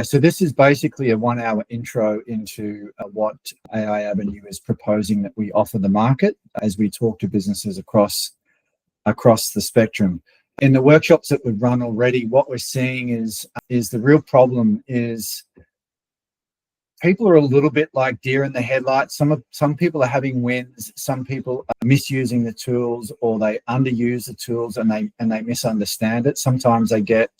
So this is basically a 1 hour intro into what AI Avenue is proposing that we offer the market as we talk to businesses across the spectrum. In the workshops that we've run already, what we're seeing is the real problem is people are a little bit like deer in the headlights. Some people are having wins, some people are misusing the tools, or they underuse the tools and they misunderstand it. Sometimes they get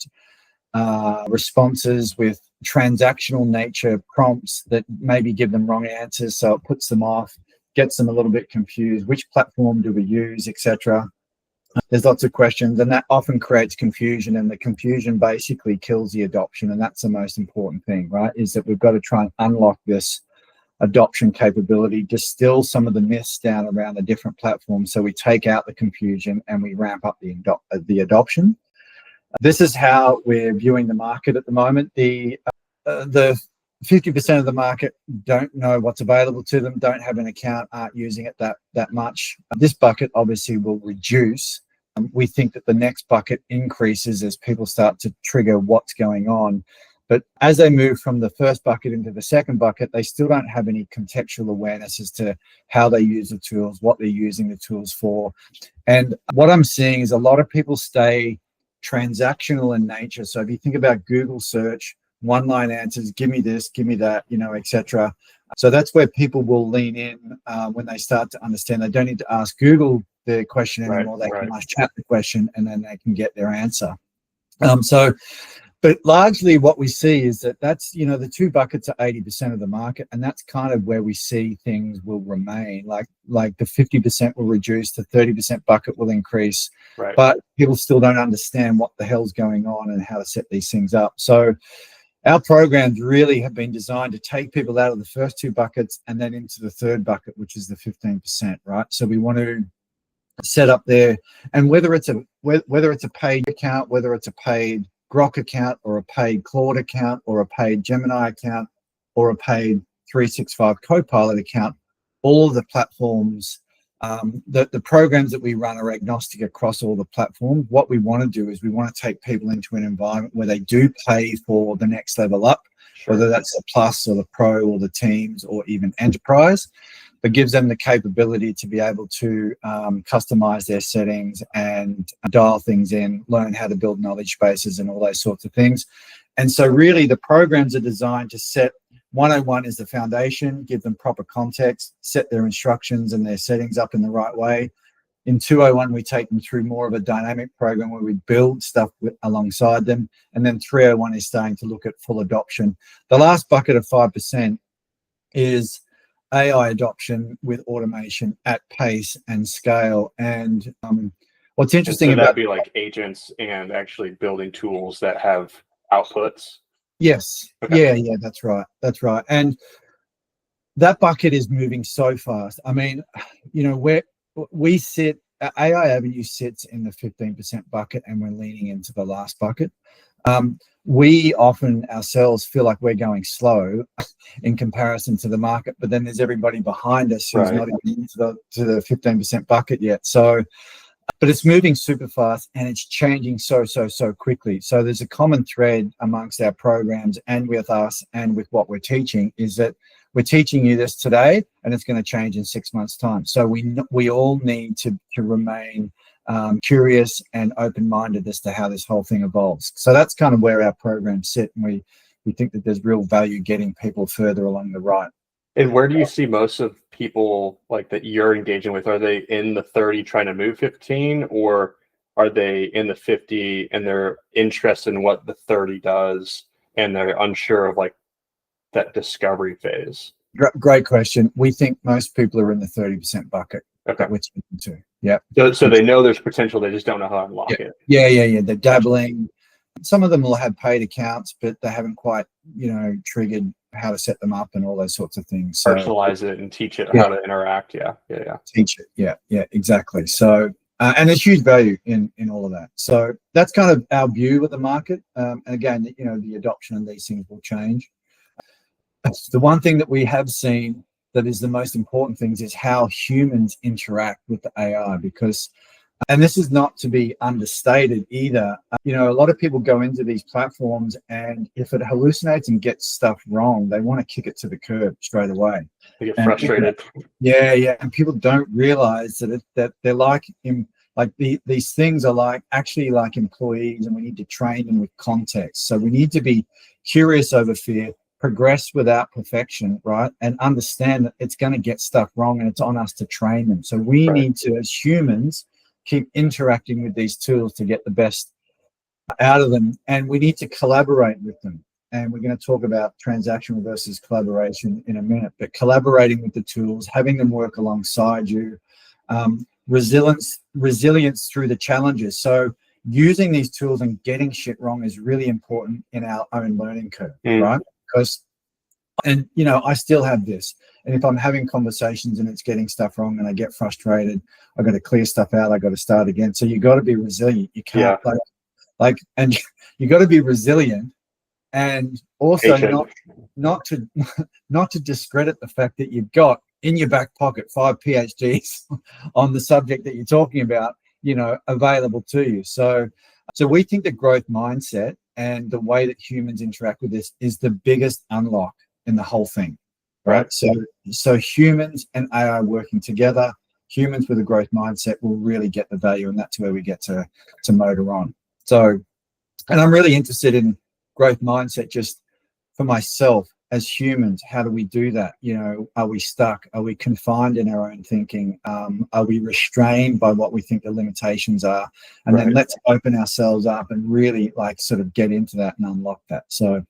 responses with transactional nature prompts that maybe give them wrong answers, so it puts them off, gets them a little bit confused. Which platform do we use, etc. There's lots of questions, and that often creates confusion, and the confusion basically kills the adoption. And that's the most important thing, right? Is that we've got to try and unlock this adoption capability, distill some of the myths down around the different platforms, so we take out the confusion and we ramp up the adoption. This is how we're viewing the market at the moment. The 50% of the market don't know what's available to them, don't have an account, aren't using it that much. This bucket obviously will reduce. We think that the next bucket increases as people start to trigger what's going on. But as they move from the first bucket into the second bucket, they still don't have any contextual awareness as to how they use the tools, what they're using the tools for. And what I'm seeing is a lot of people stay transactional in nature. So if you think about Google search, one-line answers, give me this, give me that, etc. So that's where people will lean in when they start to understand they don't need to ask Google the question anymore. They can ask chat the question, and then they can get their answer. But largely what we see is that's, the two buckets are 80% of the market, and that's kind of where we see things will remain. Like the 50% will reduce, the 30% bucket will increase, but people still don't understand what the hell's going on and how to set these things up. So our programs really have been designed to take people out of the first two buckets and then into the third bucket, which is the 15%, right? So we want to set up there, and whether it's a paid account, whether it's a paid Grok account or a paid Claude account or a paid Gemini account or a paid 365 Copilot account, all of the platforms, the programs that we run are agnostic across all the platforms. What we want to do is we want to take people into an environment where they do pay for the next level up, whether that's the Plus or the Pro or the Teams or even Enterprise, but gives them the capability to be able to customize their settings and dial things in, learn how to build knowledge bases and all those sorts of things. And so really the programs are designed to set 101 is the foundation, give them proper context, set their instructions and their settings up in the right way. In 201, we take them through more of a dynamic program where we build stuff alongside them. And then 301 is starting to look at full adoption. The last bucket of 5% is AI adoption with automation at pace and scale. And what's interesting about that'd be like agents and actually building tools that have outputs. Yes. Okay. Yeah, that's right. And that bucket is moving so fast. I mean, where we sit, AI Avenue sits in the 15% bucket, and we're leaning into the last bucket. We often ourselves feel like we're going slow in comparison to the market, but then there's everybody behind us who's not even into the 15% bucket yet. So, but it's moving super fast and it's changing so quickly. So there's a common thread amongst our programs and with us and with what we're teaching is that we're teaching you this today and it's going to change in 6 months' time. So we all need to remain curious and open-minded as to how this whole thing evolves. So that's kind of where our programs sit, and we think that there's real value getting people further along the right. And where do you see most of people like that you're engaging with? Are they in the 30 trying to move 15, or are they in the 50 and they're interested in what the 30 does and they're unsure of like that discovery phase? Great question. We think most people are in the 30% bucket. Okay. That we're speaking to. Yeah. So they know there's potential, they just don't know how to unlock it. Yeah. They're dabbling. Some of them will have paid accounts, but they haven't quite, triggered how to set them up and all those sorts of things. So, personalize it and teach it how to interact. Yeah. Teach it. Yeah, exactly. So, and there's huge value in all of that. So that's kind of our view of the market. And again, the adoption of these things will change. The one thing that we have seen that is the most important things is how humans interact with the AI, because And this is not to be understated either. You know, a lot of people go into these platforms, and if it hallucinates and gets stuff wrong, they want to kick it to the curb straight away. They get And frustrated. yeah, and people don't realize that they're like these things are like actually like employees, and we need to train them with context. So we need to be curious over fear, progress without perfection, right? And understand that it's going to get stuff wrong, and it's on us to train them. So we need to, as humans, keep interacting with these tools to get the best out of them, and we need to collaborate with them. And we're going to talk about transactional versus collaboration in a minute, but collaborating with the tools, having them work alongside you, resilience through the challenges. So using these tools and getting shit wrong is really important in our own learning curve, right? Because, and you know, I still have this, and if I'm having conversations and it's getting stuff wrong and I get frustrated, I've got to clear stuff out, I've got to start again. So you got to be resilient. You can't and you got to be resilient, and also not to discredit the fact that you've got in your back pocket 5 PhDs on the subject that you're talking about, you know, available to you. So we think the growth mindset and the way that humans interact with this is the biggest unlock in the whole thing, right? So humans and AI working together, humans with a growth mindset will really get the value, and that's where we get to motor on. So, and I'm really interested in growth mindset just for myself as humans. How do we do that? You know, are we stuck? Are we confined in our own thinking? Are we restrained by what we think the limitations are? And then let's open ourselves up and really like sort of get into that and unlock that. So,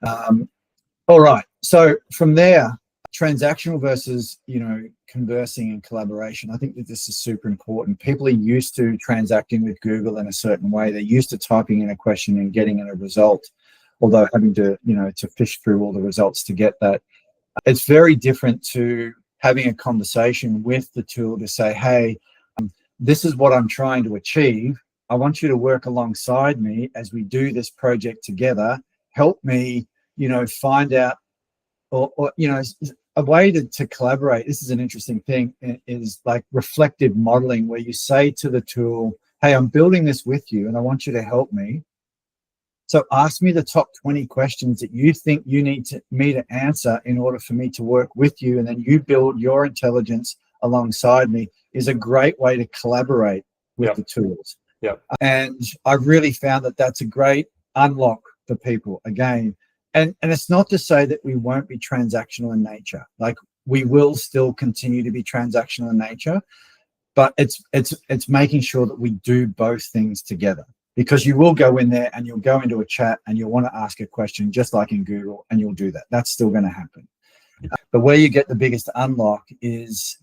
all right. So from there, transactional versus, you know, conversing and collaboration. I think that this is super important. People are used to transacting with Google in a certain way. They're used to typing in a question and getting in a result, although having to, you know, to fish through all the results to get that. It's very different to having a conversation with the tool to say, hey, this is what I'm trying to achieve. I want you to work alongside me as we do this project together. Help me, you know, find out, or you know, a way to collaborate. This is an interesting thing, is like reflective modeling, where you say to the tool, hey, I'm building this with you and I want you to help me. So ask me the top 20 questions that you think you need me to answer in order for me to work with you, and then you build your intelligence alongside me, is a great way to collaborate with the tools. And I've really found that that's a great unlock for people. Again, and it's not to say that we won't be transactional in nature. Like, we will still continue to be transactional in nature, but it's making sure that we do both things together. Because you will go in there and you'll go into a chat and you'll want to ask a question just like in Google, and you'll do that. That's still going to happen. But where you get the biggest unlock is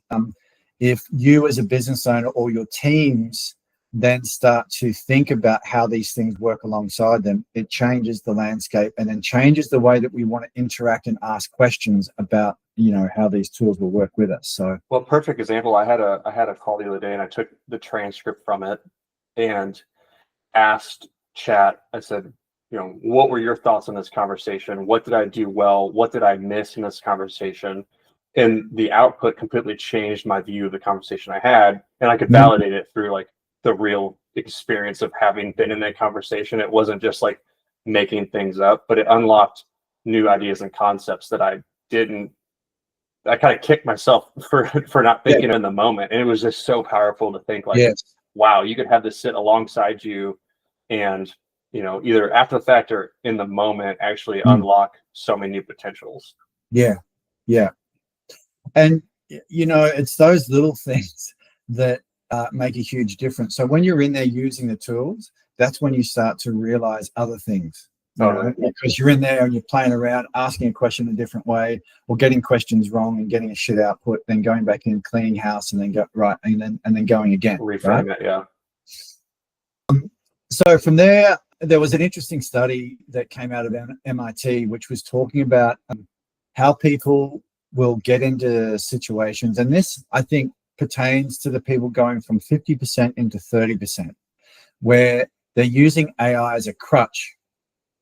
if you as a business owner or your teams then start to think about how these things work alongside them, it changes the landscape and then changes the way that we want to interact and ask questions about, you know, how these tools will work with us. So, well, perfect example. I had a call the other day, and I took the transcript from it and asked chat. I said, you know, what were your thoughts on this conversation? What did I do well? What did I miss in this conversation? And the output completely changed my view of the conversation I had, and I could validate it through like the real experience of having been in that conversation. It wasn't just like making things up, but it unlocked new ideas and concepts that I kind of kicked myself for not thinking in the moment. And it was just so powerful to think like, wow, you could have this sit alongside you and, you know, either after the fact or in the moment actually unlock so many new potentials. Yeah. And, you know, it's those little things that make a huge difference. So when you're in there using the tools, that's when you start to realize other things. Because you're in there and you're playing around, asking a question a different way, or getting questions wrong and getting a shit output, then going back in, cleaning house, and then then going again. Reframe it, So from there was an interesting study that came out of MIT, which was talking about how people will get into situations, and this, I think, pertains to the people going from 50% into 30%, where they're using AI as a crutch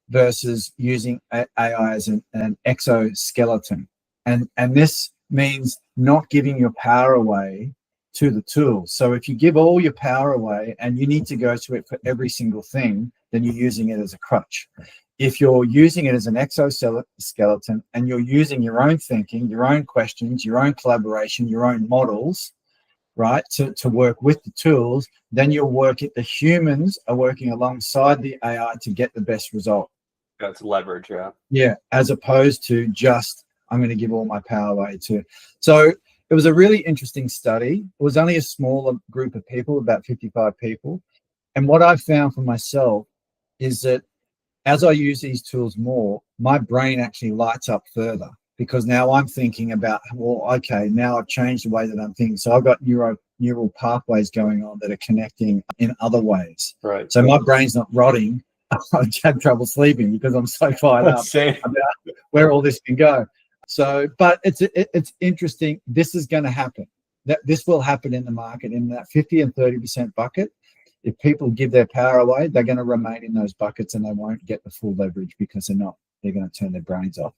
versus using AI as an exoskeleton. And this means not giving your power away to the tool. So if you give all your power away and you need to go to it for every single thing, then you're using it as a crutch. If you're using it as an exoskeleton and you're using your own thinking, your own questions, your own collaboration, your own models, right, to work with the tools, then the humans are working alongside the AI to get the best result. That's leverage, yeah. Yeah, as opposed to just, I'm going to give all my power away to. So it was a really interesting study. It was only a smaller group of people, about 55 people. And what I've found for myself is that as I use these tools more, my brain actually lights up further, because now I'm thinking about, well, okay, now I've changed the way that I'm thinking. So I've got neural pathways going on that are connecting in other ways. Right. So my brain's not rotting. I have trouble sleeping because I'm so fired up about where all this can go. So, but it's interesting. This is going to happen. This will happen in the market in that 50 and 30% bucket. If people give their power away, they're going to remain in those buckets and they won't get the full leverage because they're going to turn their brains off.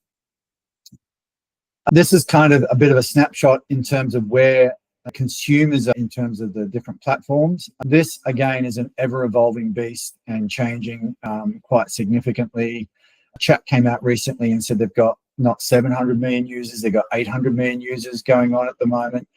This is kind of a bit of a snapshot in terms of where consumers are in terms of the different platforms. This, again, is an ever-evolving beast and changing quite significantly. Chat came out recently and said they've got not 700 million users, they've got 800 million users going on at the moment.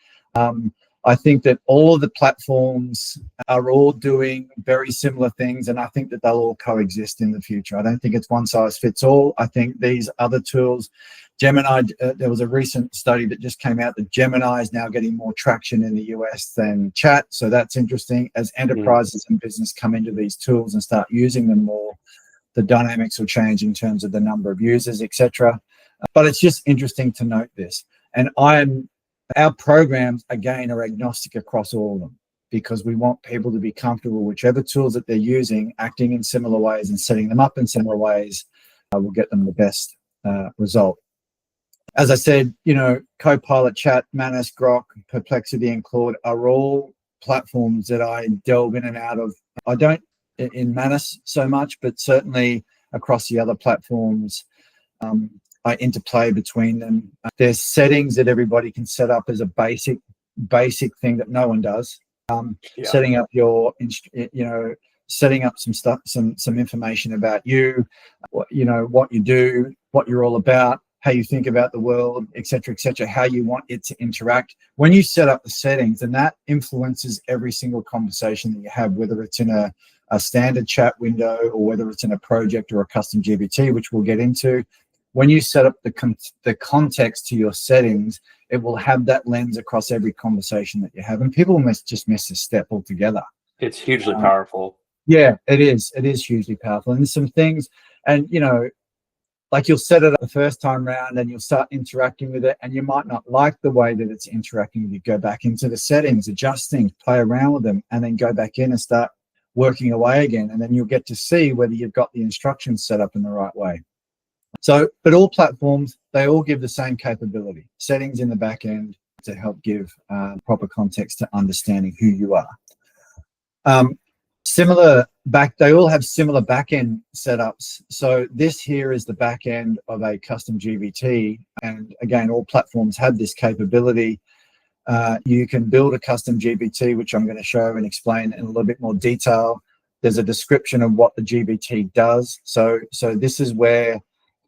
I think that all of the platforms are all doing very similar things, and I think that they'll all coexist in the future. I don't think it's one size fits all. I think these other tools, Gemini, there was a recent study that just came out that Gemini is now getting more traction in the US than Chat. So that's interesting. As enterprises and business come into these tools and start using them more, the dynamics will change in terms of the number of users, etc. But it's just interesting to note this. And our programs, again, are agnostic across all of them, because we want people to be comfortable whichever tools that they're using, acting in similar ways and setting them up in similar ways will get them the best result. As I said, Copilot, Chat, Manus, Grok, Perplexity, and Claude are all platforms that I delve in and out of. I don't in Manus so much, but certainly across the other platforms, I interplay between them. There's settings that everybody can set up as a basic thing that no one does. Setting up setting up some stuff, some information about you, what you do, what you're all about, how you think about the world, etc., how you want it to interact. When you set up the settings, and that influences every single conversation that you have, whether it's in a standard chat window or whether it's in a project or a custom GBT, which we'll get into. When you set up the context to your settings, it will have that lens across every conversation that you have. And people just miss this step altogether. It's hugely powerful. Yeah, it is. It is hugely powerful. And there's some things, and like you'll set it up the first time round and you'll start interacting with it, and you might not like the way that it's interacting with you. Go back into the settings, adjust things, play around with them, and then go back in and start working away again. And then you'll get to see whether you've got the instructions set up in the right way. So, but all platforms, they all give the same capability, settings in the back end to help give proper context to understanding who you are. They all have similar back end setups. So this here is the back end of a custom GBT. And again, all platforms have this capability. You can build a custom GBT, which I'm going to show and explain in a little bit more detail. There's a description of what the GBT does. So this is where,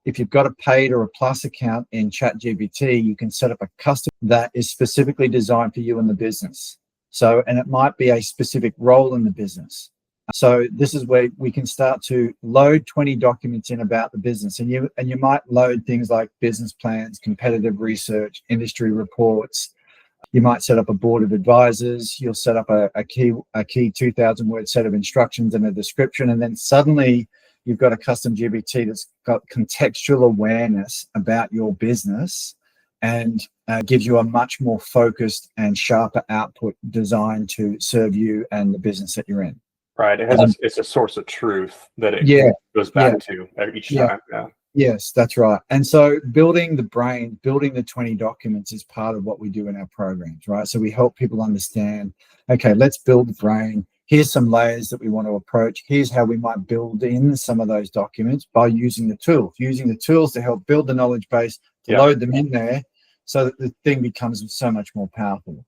if you've got a paid or a plus account in ChatGPT, you can set up a custom that is specifically designed for you in the business. So, and it might be a specific role in the business. So this is where we can start to load 20 documents in about the business, and you might load things like business plans, competitive research, industry reports. You might set up a board of advisors. You'll set up a key 2,000 word set of instructions and a description, and then suddenly you've got a custom GBT that's got contextual awareness about your business and gives you a much more focused and sharper output designed to serve you and the business that you're in. Right. It's a source of truth that it goes back to each time. Yeah. Yes, that's right. And so building the brain, building the 20 documents is part of what we do in our programs, right? So we help people understand, okay, let's build the brain. Here's some layers that we want to approach. Here's how we might build in some of those documents by using the tools to help build the knowledge base, to load them in there so that the thing becomes so much more powerful.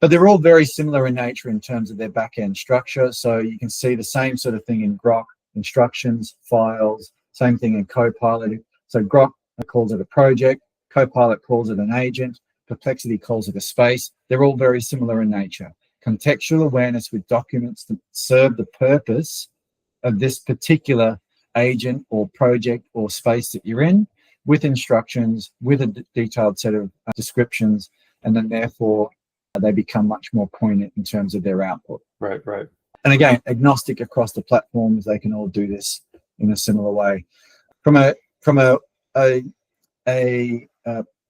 but they're all very similar in nature in terms of their back-end structure. So you can see the same sort of thing in Grok, instructions, files, same thing in Copilot. So Grok calls it a project, Copilot calls it an agent, Perplexity calls it a space. They're all very similar in nature. Contextual awareness with documents that serve the purpose of this particular agent or project or space that you're in, with instructions, with a detailed set of descriptions, and then therefore they become much more poignant in terms of their output. Right. And again, agnostic across the platforms, they can all do this in a similar way. From a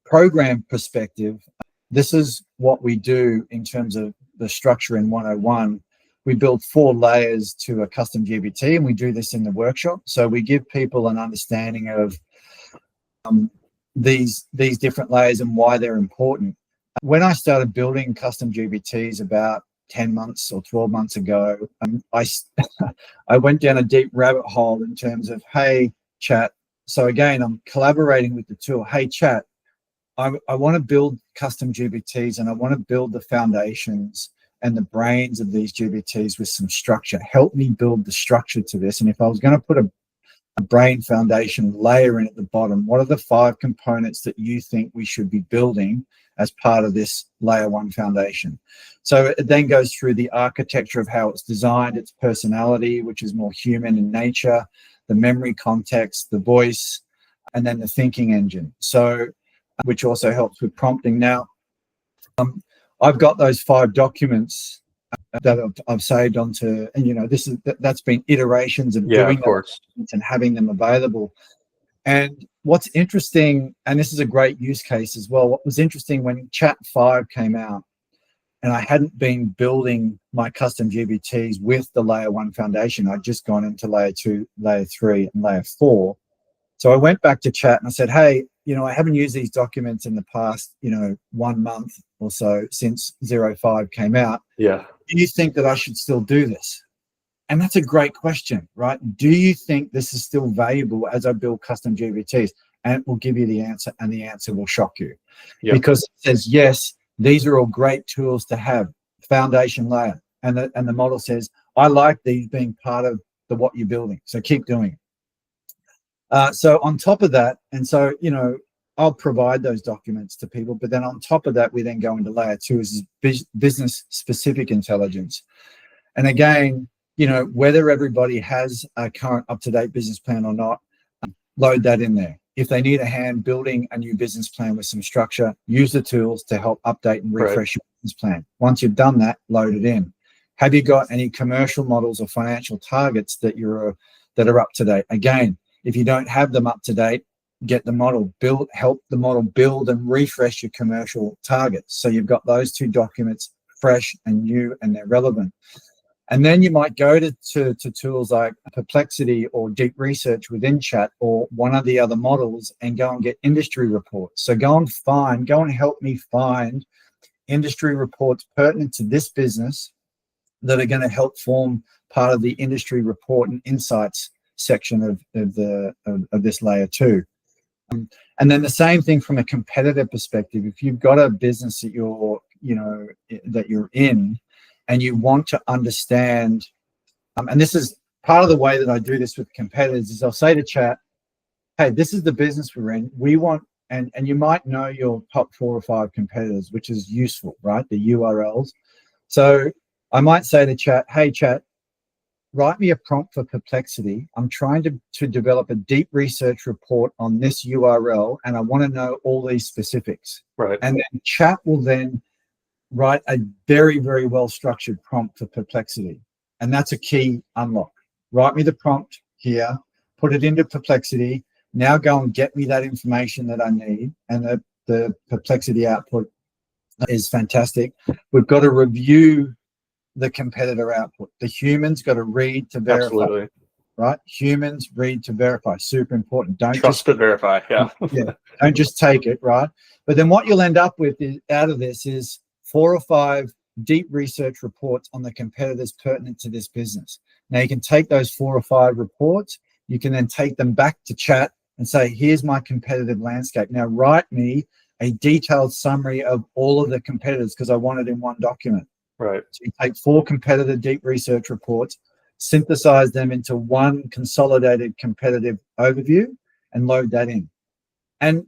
program perspective, this is what we do in terms of the structure in 101. We build 4 layers to a custom GPT, and we do this in the workshop. So we give people an understanding of these different layers and why they're important. When I started building custom GPTs about 10 months or 12 months ago, I went down a deep rabbit hole in terms of, hey, chat. So again, I'm collaborating with the tool. Hey, chat, I want to build custom GPTs, and I want to build the foundations and the brains of these GPTs with some structure. Help me build the structure to this. And if I was going to put a brain foundation layer in at the bottom, what are the 5 components that you think we should be building as part of this layer 1 foundation? So it then goes through the architecture of how it's designed, its personality, which is more human in nature, the memory context, the voice, and then the thinking engine. So, which also helps with prompting. Now, I've got those 5 documents that I've saved onto, and that's been iterations of doing that and having them available. And what's interesting, and this is a great use case as well, what was interesting when Chat 5 came out, and I hadn't been building my custom GPTs with the layer 1 foundation. I'd just gone into layer 2, layer 3, and layer 4. So I went back to Chat and I said, hey, I haven't used these documents in the past, 1 month or so since 05 came out. Yeah. Do you think that I should still do this? And that's a great question, right? Do you think this is still valuable as I build custom GPTs? And it will give you the answer, and the answer will shock you. Yep. Because it says, yes, these are all great tools to have, foundation layer. And the model says, I like these being part of what you're building. So keep doing it. So on top of that, and so, I'll provide those documents to people, but then on top of that, we then go into layer 2 is business specific intelligence. And again, whether everybody has a current up-to-date business plan or not, load that in there. If they need a hand building a new business plan with some structure, use the tools to help update and refresh your business plan. Once you've done that, load it in. Have you got any commercial models or financial targets that are up to date? Again, if you don't have them up to date, get the model built, help the model build and refresh your commercial targets. So you've got those 2 documents fresh and new, and they're relevant. And then you might go to tools like Perplexity or deep research within Chat or one of the other models and go and get industry reports. So go and help me find industry reports pertinent to this business that are going to help form part of the industry report and insights section of this layer 2. And then the same thing from a competitor perspective. If you've got a business that you're in, and you want to understand, and this is part of the way that I do this with competitors, is I'll say to Chat, hey, this is the business we're in. We want, and you might know your top 4 or 5 competitors, which is useful, right? The URLs. So I might say to Chat, hey, Chat, write me a prompt for Perplexity. I'm trying to develop a deep research report on this URL, and I want to know all these specifics. Right. And then Chat will then write a very, very well-structured prompt for Perplexity. And that's a key unlock. Write me the prompt here, put it into Perplexity. Now go and get me that information that I need. And the Perplexity output is fantastic. We've got to review the competitor output. The humans got to read to verify. Absolutely. Right? Humans read to verify. Super important. Don't trust but verify. Yeah. Yeah. Don't just take it, right? But then what you'll end up with out of this is 4 or 5 deep research reports on the competitors pertinent to this business. Now you can take those 4 or 5 reports, you can then take them back to Chat and say, here's my competitive landscape. Now write me a detailed summary of all of the competitors because I want it in one document. Right. So you take 4 competitor deep research reports, synthesize them into one consolidated competitive overview, and load that in. And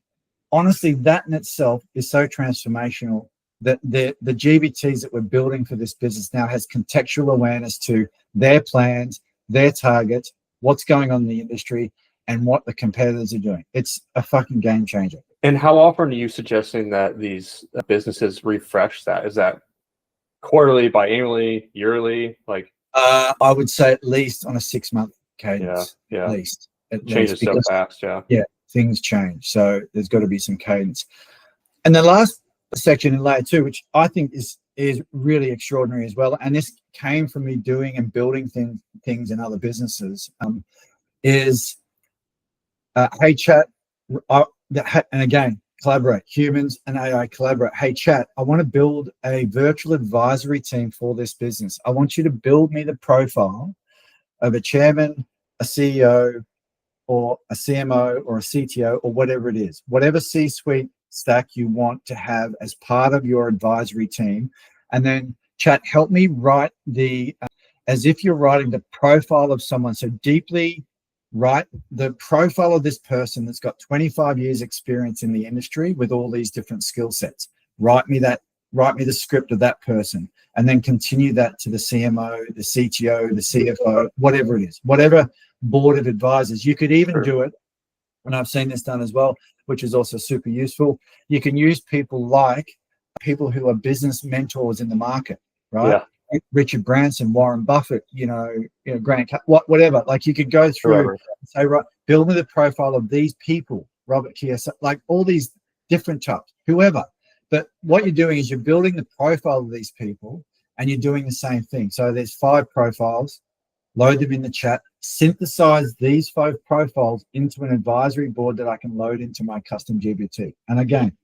honestly, that in itself is so transformational that the GBTs that we're building for this business now has contextual awareness to their plans, their targets, what's going on in the industry, and what the competitors are doing. It's a fucking game changer. And how often are you suggesting that these businesses refresh that? Is that quarterly, biannually, yearly? Like, I would say at least on a 6-month cadence. Yeah. At least. Changes so fast. Yeah, things change. So there's got to be some cadence. And the last section in layer 2, which I think is really extraordinary as well, and this came from me doing and building things in other businesses, is hey chat, and again, collaborate. Humans and AI collaborate. Hey chat, I want to build a virtual advisory team for this business. I want you to build me the profile of a chairman, a CEO, or a CMO, or a CTO, or whatever it is, whatever C-suite stack you want to have as part of your advisory team. And then chat, help me write as if you're writing the profile of someone. So deeply write the profile of this person that's got 25 years experience in the industry with all these different skill sets. Write me the script of that person, and then continue that to the CMO, the CTO, the CFO, whatever it is, whatever board of advisors. You could even do it, and I've seen this done as well, which is also super useful. You can use people who are business mentors in the market, right? Yeah. Richard Branson, Warren Buffett, Grant, whatever. Like, you could go through and say, right, build me the profile of these people, Robert Kiyosaki, like all these different types, whoever. But what you're doing is you're building the profile of these people, and you're doing the same thing. So there's 5 profiles, load them in the chat, synthesize these 5 profiles into an advisory board that I can load into my custom GBT. And again,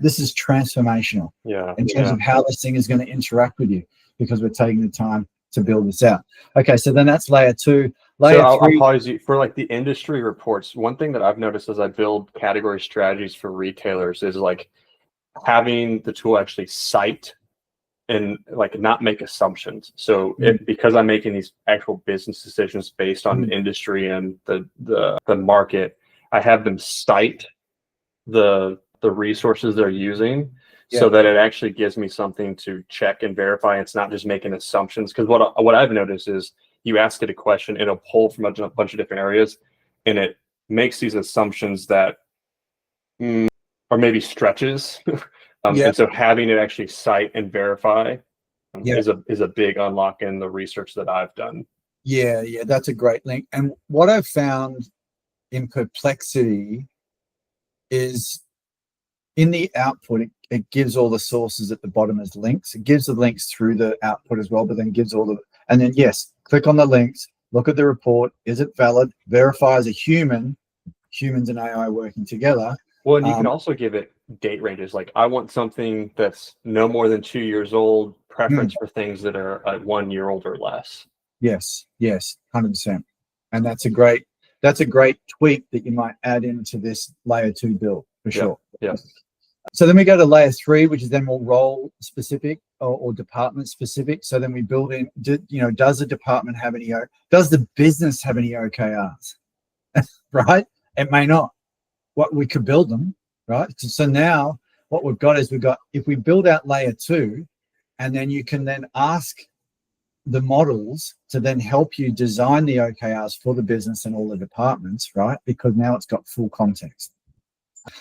this is transformational in terms of how this thing is going to interact with you, because we're taking the time to build this out. Okay, so then that's layer 2. Layer 3. I'll pause you for like the industry reports. One thing that I've noticed as I build category strategies for retailers is like having the tool actually cite and like not make assumptions. So because I'm making these actual business decisions based on the industry and the market, I have them cite the resources they're using, so that it actually gives me something to check and verify. It's not just making assumptions, because what I've noticed is you ask it a question, it'll pull from a bunch of different areas, and it makes these assumptions that or maybe stretches. And so having it actually cite and verify is a big unlock in the research that I've done. Yeah, that's a great link. And what I've found in Perplexity is in the output, it gives all the sources at the bottom as links. It gives the links through the output as well, but then gives all and then click on the links, look at the report. Is it valid? Verify as a humans and AI working together. Well, and you can also give it date ranges. Like, I want something that's no more than 2 years old, preference for things that are 1 year old or less. Yes, 100%. And that's a great tweak that you might add into this layer 2 build for sure. Yes. So then we go to layer 3, which is then more role specific or department specific. So then we build in, does the department have any, does the business have any OKRs? Right? It may not. What we could build them, right? So now what we've got is if we build out layer 2, and then you can then ask the models to then help you design the OKRs for the business and all the departments, right? Because now it's got full context.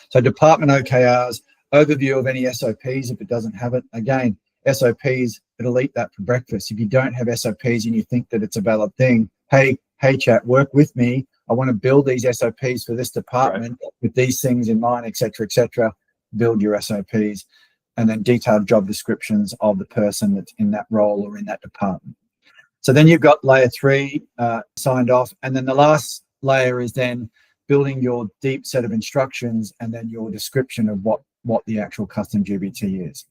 So department OKRs, overview of any SOPs if it doesn't have it. Again, SOPs, it'll eat that for breakfast. If you don't have SOPs and you think that it's a valid thing, hey chat, work with me. I want to build these SOPs for this department with these things in mind, et cetera, build your SOPs, and then detailed job descriptions of the person that's in that role or in that department. So then you've got layer 3 signed off. And then the last layer is then building your deep set of instructions and then your description of what the actual custom GBT is.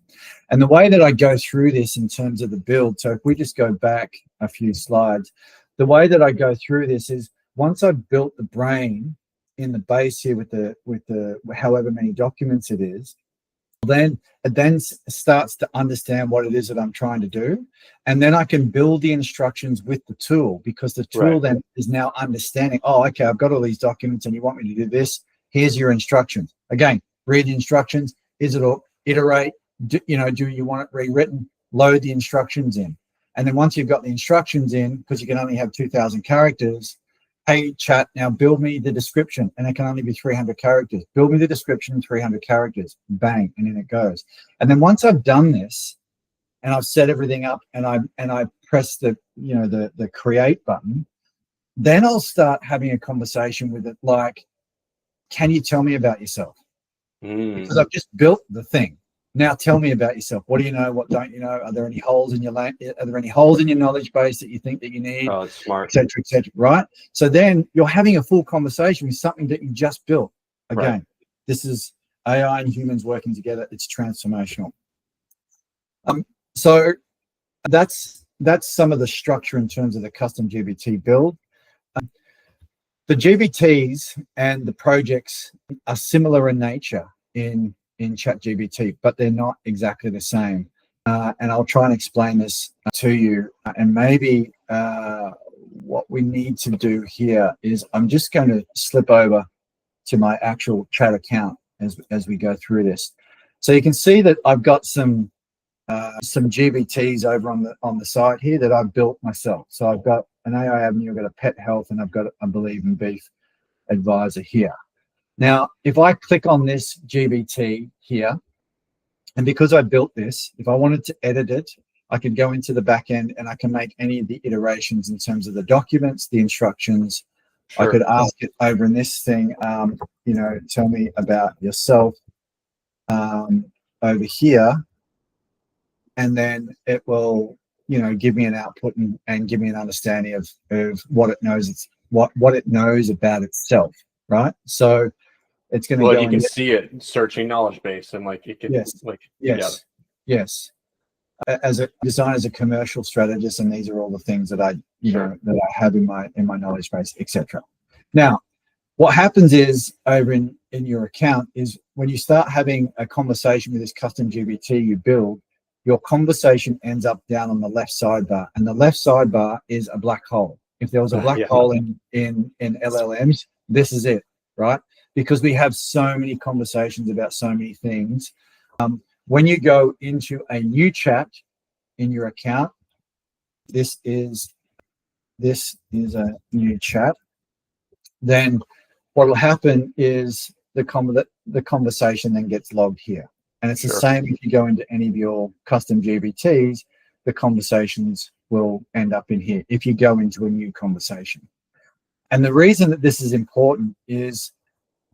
And the way that I go through this in terms of the build, so if we just go back a few slides, the way that I go through this is, once I've built the brain in the base here with the however many documents it is, Then it then starts to understand what it is that I'm trying to do. And then I can build the instructions with the tool, because the tool then is now understanding, oh, okay, I've got all these documents and you want me to do this. Here's your instructions. Again, read the instructions. Is it all iterate? Do you want it rewritten? Load the instructions in. And then once you've got the instructions in, because you can only have 2,000 characters, hey, chat, now build me the description, and it can only be 300 characters. Build me the description, 300 characters. Bang, and in it goes. And then once I've done this, and I've set everything up, and I press the the create button, then I'll start having a conversation with it, like, can you tell me about yourself? Because I've just built the thing. Now tell me about yourself. What do you know? What don't you know? Are there any holes in your are there any holes in your knowledge base that you think that you need? Oh, it's smart. Et cetera, right? So then you're having a full conversation with something that you just built. Again, This is AI and humans working together. It's transformational. So that's some of the structure in terms of the custom GBT build. The GBTs and the projects are similar in nature in ChatGPT, but they're not exactly the same. And I'll try and explain this to you. And maybe what we need to do here is I'm just going to slip over to my actual chat account as we go through this. So you can see that I've got some GBTs over on the side here that I've built myself. So I've got an AI Avenue, I've got a pet health, and I've got a Believe in Beef advisor here. Now, if I click on this GBT here, and because I built this, if I wanted to edit it, I could go into the back end and I can make any of the iterations in terms of the documents, the instructions. Sure. I could ask it over in this thing, tell me about yourself over here. And then it will, give me an output and give me an understanding of what it knows. It's what it knows about itself, right? So it's going to. Well, you can see it searching knowledge base, and like it can. Yes. As a design, as a commercial strategist, and these are all the things that I have in my knowledge base, etc. Now, what happens is over in your account is when you start having a conversation with this custom GBT you build, your conversation ends up down on the left sidebar, and the left sidebar is a black hole. If there was a black hole in LLMs, this is it, right? Because we have so many conversations about so many things. When you go into a new chat in your account, this is a new chat, then what will happen is the conversation then gets logged here. And it's the same if you go into any of your custom GBTs, the conversations will end up in here if you go into a new conversation. And the reason that this is important is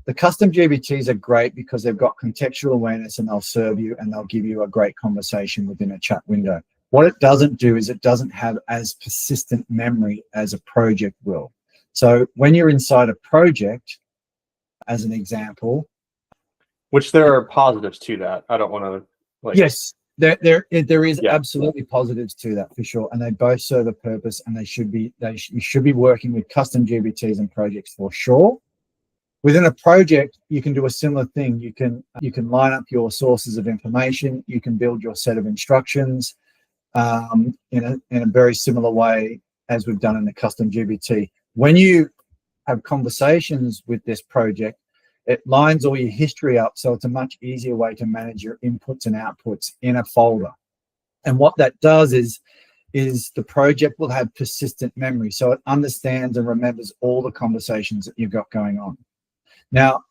the custom GBTs are great because they've got contextual awareness and they'll serve you and they'll give you a great conversation within a chat window. What it doesn't do is it doesn't have as persistent memory as a project will. So when you're inside a project, as an example, which there are positives to that. I don't want to Yes, there is absolutely positives to that for sure, and they both serve a purpose, and you should be working with custom GBTs and projects for sure. Within a project, you can do a similar thing. You can line up your sources of information. You can build your set of instructions in a very similar way as we've done in the custom GBT. When you have conversations with this project, it lines all your history up, so it's a much easier way to manage your inputs and outputs in a folder. And what that does is the project will have persistent memory, so it understands and remembers all the conversations that you've got going on. Now,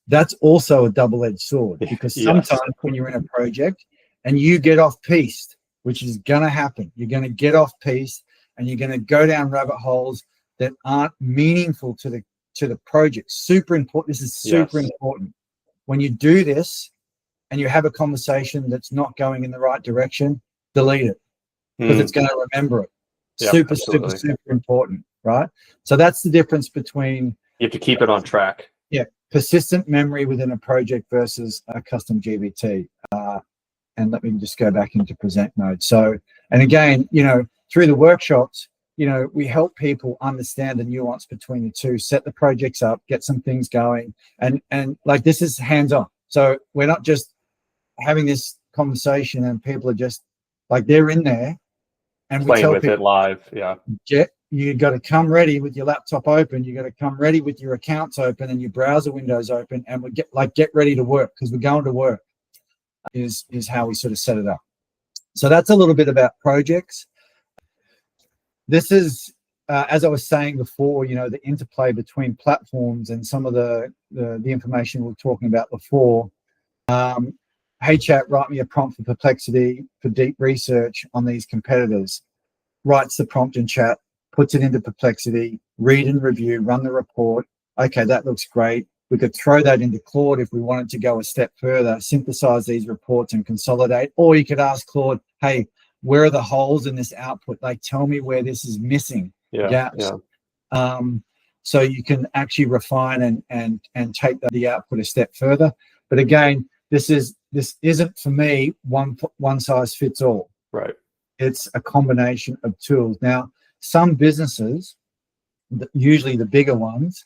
that's also a double-edged sword, because sometimes when you're in a project and you get off-piste, which is going to happen, you're going to get off-piste and you're going to go down rabbit holes that aren't meaningful to the project. Super important. This is super important. When you do this and you have a conversation that's not going in the right direction, delete it, because it's going to remember it. Super important, right? So that's the difference between. You have to keep it on track. Yeah, persistent memory within a project versus a custom GBT. And let me just go back into present mode. So, and again, through the workshops, we help people understand the nuance between the two, set the projects up, get some things going, and like this is hands-on. So we're not just having this conversation and people are just like, they're in there, and we Playing tell with people, it live. Yeah. you got to come ready with your laptop open. You got to come ready with your accounts open and your browser windows open, and we get ready to work, because we're going to work. Is how we sort of set it up. So that's a little bit about projects. This is, as I was saying before, the interplay between platforms and some of the information we were talking about before. Hey chat, write me a prompt for Perplexity for deep research on these competitors. Writes the prompt in chat, puts it into Perplexity, read and review, run the report. Okay, that looks great. We could throw that into Claude if we wanted to go a step further, synthesize these reports and consolidate. Or you could ask Claude, hey, where are the holes in this output? Like, tell me where this is missing, gaps. Yeah. So you can actually refine and take the output a step further. But again, this isn't for me one size fits all. Right. It's a combination of tools. Now, some businesses, usually the bigger ones,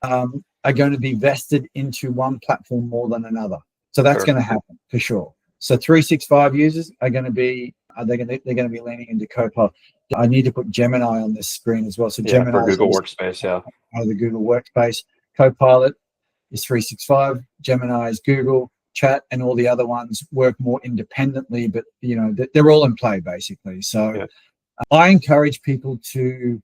are going to be vested into one platform more than another. So that's going to happen for sure. So 365 users are going to be they're going to be leaning into Copilot. I need to put Gemini on this screen as well. So Gemini for Google Workspace, out of the Google Workspace. Copilot is 365. Gemini is Google. Chat and all the other ones work more independently, but they're all in play basically. So I encourage people to,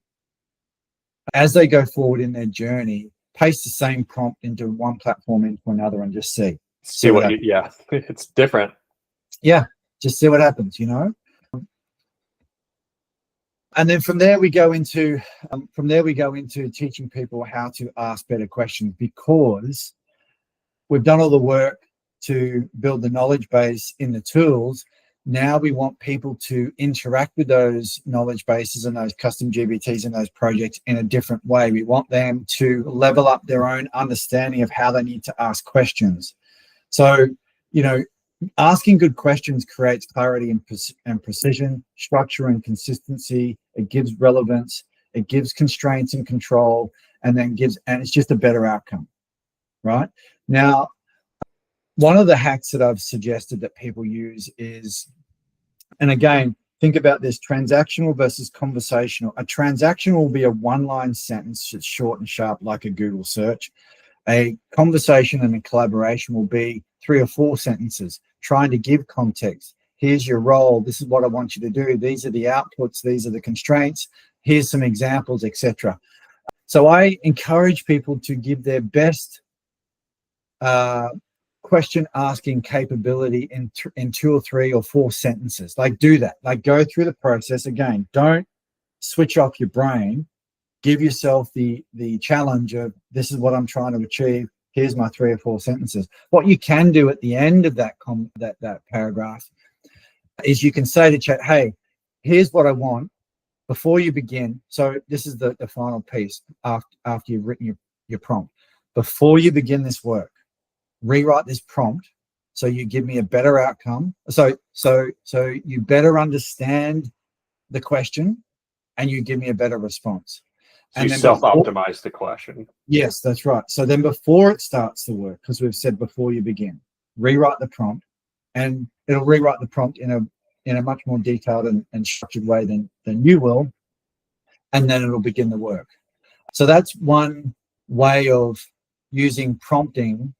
as they go forward in their journey, paste the same prompt into one platform into another and just see what it's different. Yeah, just see what happens, And then from there we go into teaching people how to ask better questions, because we've done all the work to build the knowledge base in the tools. Now we want people to interact with those knowledge bases and those custom GBTs and those projects in a different way. We want them to level up their own understanding of how they need to ask questions. So, asking good questions creates clarity and precision, structure and consistency. It gives relevance. It gives constraints and control, and it's just a better outcome, right? Now, one of the hacks that I've suggested that people use is, and again, think about this, transactional versus conversational. A transactional will be a one-line sentence that's short and sharp like a Google search. A conversation and a collaboration will be 3 or 4 sentences trying to give context. Here's your role. This is what I want you to do. These are the outputs. These are the constraints. Here's some examples, etc. So I encourage people to give their best question asking capability in 2 or 3 or 4 sentences. Like, do that. Like, go through the process. Again, don't switch off your brain. Give yourself the challenge of, this is what I'm trying to achieve. Here's my 3 or 4 sentences. What you can do at the end of that paragraph is you can say to chat, hey, here's what I want before you begin. So this is the final piece after you've written your prompt. Before you begin this work, rewrite this prompt so you give me a better outcome. So you better understand the question and you give me a better response. So and you self-optimize the question. Yes, that's right. So then before it starts the work, because we've said before you begin, rewrite the prompt, and it'll rewrite the prompt in a much more detailed and structured way than you will, and then it'll begin the work. So that's one way of using prompting,